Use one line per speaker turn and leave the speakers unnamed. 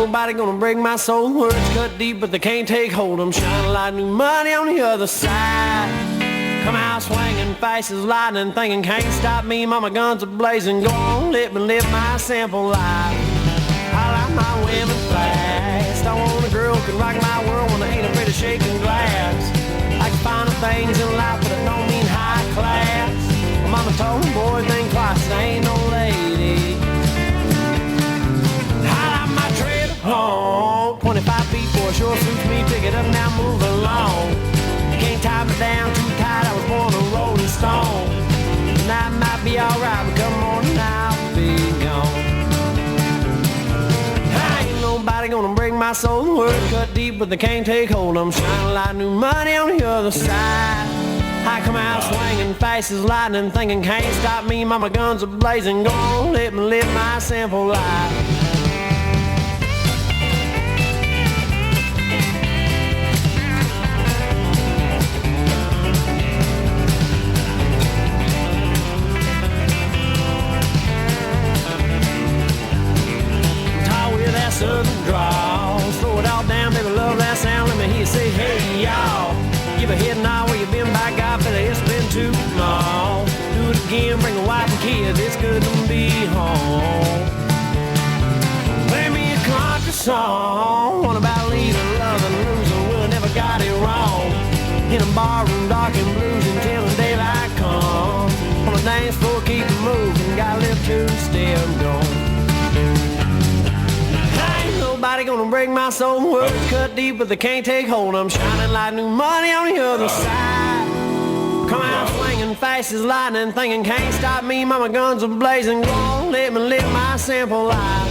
nobody gonna break my soul. Words cut deep, but they can't take hold. I'm shining like new money on the other side. Come out swinging, faces lightning, thinking can't stop me. Mama guns are blazing, go on, let me live my simple life. I like my women fast. I want a girl who can rock my world when I ain't afraid of shaking glass. I can find the things in life, but it don't mean high class. My mama told me, boy, think twice, I ain't no lady. I like my tread home, 25 feet for sure suits me. Pick it up now, move along. You can't tie me down too tight, I was born a rolling stone. And I might be alright, but come morning I'll be gone. Ain't nobody gonna break my soul. Words cut deep, but they can't take hold. I'm shining like new money on the other side. I come out swinging, fast as lightning, thinking can't stop me. Mama guns are blazing, go on, let me live my simple life. Southern drawl, slow it all down, baby, love that sound. Let me hear you say, hey y'all. Give a head nod where you been, by God, Billy, it's been too long. Do it again, bring a wife and kids, it's good to be home. Play me a country song, one about leaving, loving, losing, well, never got it wrong. In a bar room, dark and blues until the daylight comes. On the dance floor, keep it moving, gotta live to stay gone. Nobody gonna break my soul. Words cut deep, but they can't take hold. I'm shining like new money on the other side. Come out swinging, fast as lightning, thinking can't stop me. Mama guns are blazing, go on, let me live my simple life.